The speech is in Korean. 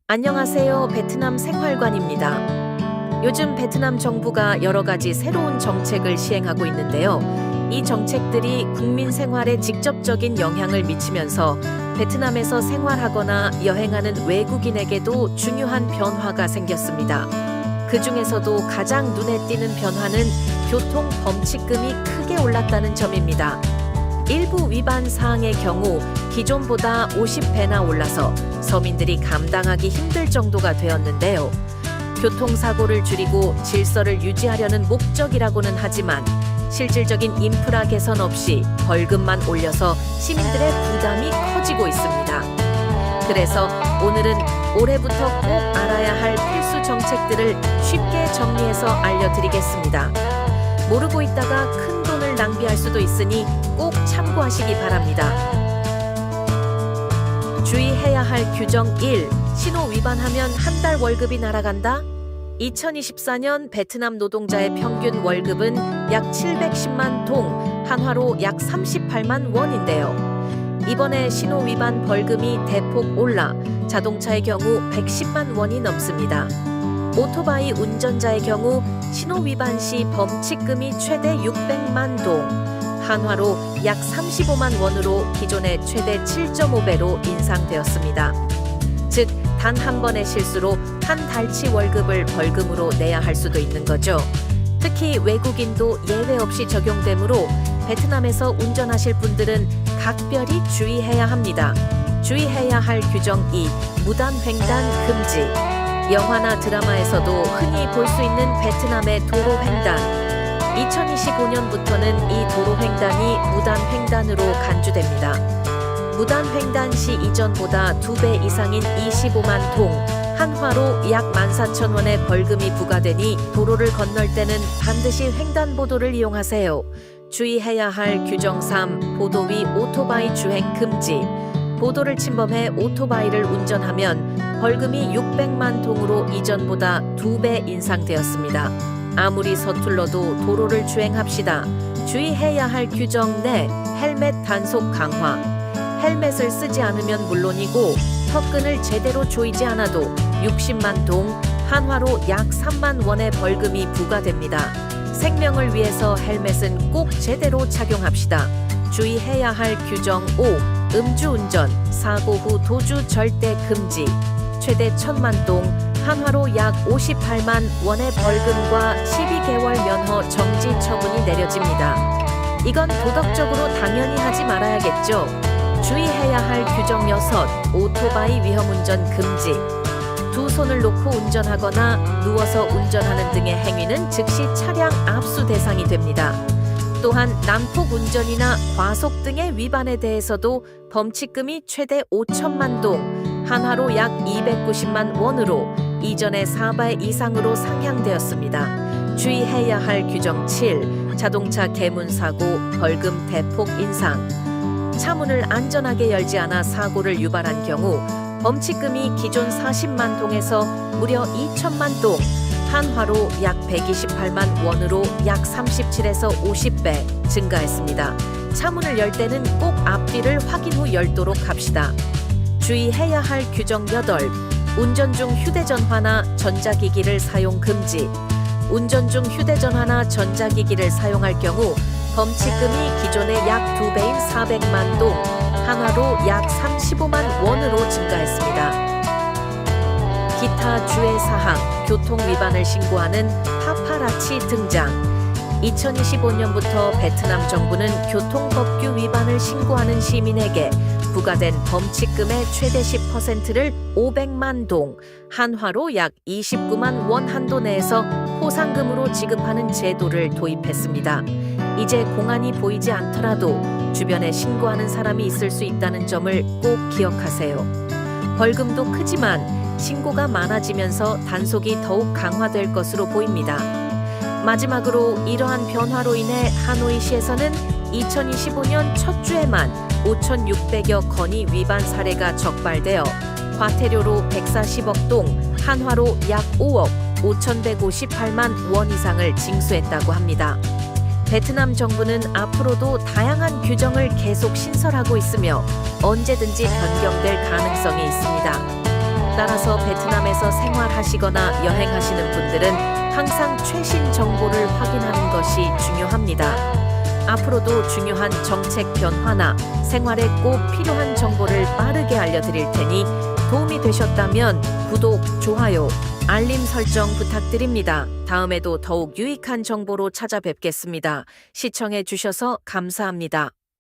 안녕하세요. 베트남 생활관입니다. 요즘 베트남 정부가 여러 가지 새로운 정책을 시행하고 있는데요. 이 정책들이 국민 생활에 직접적인 영향을 미치면서 베트남에서 생활하거나 여행하는 외국인에게도 중요한 변화가 생겼습니다. 그 중에서도 가장 눈에 띄는 변화는 교통 범칙금이 크게 올랐다는 점입니다. 일부 위반 사항의 경우 기존보다 50배나 올라서 서민들이 감당하기 힘들 정도가 되었는데요. 교통사고를 줄이고 질서를 유지하려는 목적이라고는 하지만 실질적인 인프라 개선 없이 벌금만 올려서 시민들의 부담이 커지고 있습니다. 그래서 오늘은 올해부터 꼭 알아야 할 필수 정책들을 쉽게 정리해서 알려드리겠습니다. 모르고 있다가 큰 돈을 낭비할 수도 있으니 꼭 참고하시기 바랍니다. 주의해야 할 규정 1. 신호 위반하면 한 달 월급이 날아간다? 2024년 베트남 노동자의 평균 월급은 약 710만 동, 한화로 약 38만 원인데요. 이번에 신호 위반 벌금이 대폭 올라 자동차의 경우 110만 원이 넘습니다. 오토바이 운전자의 경우 신호 위반 시 범칙금이 최대 600만 동, 한화로 약 35만 원으로 기존의 최대 7.5배로 인상되었습니다. 즉, 단 한 번의 실수로 한 달치 월급을 벌금으로 내야 할 수도 있는 거죠. 특히 외국인도 예외 없이 적용되므로 베트남에서 운전하실 분들은 각별히 주의해야 합니다. 주의해야 할 규정 2. 무단횡단 금지. 영화나 드라마에서도 흔히 볼 수 있는 베트남의 도로횡단. 2025년부터는 이 도로횡단이 무단횡단으로 간주됩니다. 무단횡단 시 이전보다 2배 이상인 25만 동, 한화로 약 14,000원의 벌금이 부과되니 도로를 건널 때는 반드시 횡단보도를 이용하세요. 주의해야 할 규정 3. 보도 위 오토바이 주행 금지. 보도를 침범해 오토바이를 운전하면 벌금이 600만 동으로 이전보다 2배 인상되었습니다. 아무리 서툴러도 도로를 주행합시다. 주의해야 할 규정 4. 헬멧 단속 강화. 헬멧을 쓰지 않으면 물론이고 턱끈을 제대로 조이지 않아도 60만 동, 한화로 약 3만 원의 벌금이 부과됩니다. 생명을 위해서 헬멧은 꼭 제대로 착용합시다. 주의해야 할 규정 5. 음주운전, 사고 후 도주 절대 금지. 최대 1,000만 동, 한화로 약 58만 원의 벌금과 12개월 면허 정지 처분이 내려집니다. 이건 도덕적으로 당연히 하지 말아야겠죠. 주의해야 할 규정 6. 오토바이 위험운전 금지. 두 손을 놓고 운전하거나 누워서 운전하는 등의 행위는 즉시 차량 압수 대상이 됩니다. 또한 난폭 운전이나 과속 등의 위반에 대해서도 범칙금이 최대 5천만 동, 한화로 약 290만 원으로 이전의 4배 이상으로 상향되었습니다. 주의해야 할 규정 7. 자동차 개문 사고 벌금 대폭 인상. 차문을 안전하게 열지 않아 사고를 유발한 경우 범칙금이 기존 40만 동에서 무려 2천만 동, 한화로 약 128만 원으로 약 37에서 50배 증가했습니다. 차문을 열 때는 꼭 앞뒤를 확인 후 열도록 합시다. 주의해야 할 규정 8. 운전 중 휴대전화나 전자기기를 사용 금지. 운전 중 휴대전화나 전자기기를 사용할 경우 범칙금이 기존의 약 2배인 400만 동, 한화로 약 35만 원으로 증가했습니다. 기타 주의사항, 교통 위반을 신고하는 파파라치 등장. 2025년부터 베트남 정부는 교통법규 위반을 신고하는 시민에게 부과된 범칙금의 최대 10%를 500만 동, 한화로 약 29만 원 한도 내에서 포상금으로 지급하는 제도를 도입했습니다. 이제 공안이 보이지 않더라도 주변에 신고하는 사람이 있을 수 있다는 점을 꼭 기억하세요. 벌금도 크지만 신고가 많아지면서 단속이 더욱 강화될 것으로 보입니다. 마지막으로 이러한 변화로 인해 하노이시에서는 2025년 첫 주에만 5,600여 건의 위반 사례가 적발되어 과태료로 140억 동, 한화로 약 5억 5,158만 원 이상을 징수했다고 합니다. 베트남 정부는 앞으로도 다양한 규정을 계속 신설하고 있으며 언제든지 변경될 가능성이 있습니다. 따라서 베트남에서 생활하시거나 여행하시는 분들은 항상 최신 정보를 확인하는 것이 중요합니다. 앞으로도 중요한 정책 변화나 생활에 꼭 필요한 정보를 빠르게 알려드릴 테니 도움이 되셨다면 구독, 좋아요, 알림 설정 부탁드립니다. 다음에도 더욱 유익한 정보로 찾아뵙겠습니다. 시청해 주셔서 감사합니다.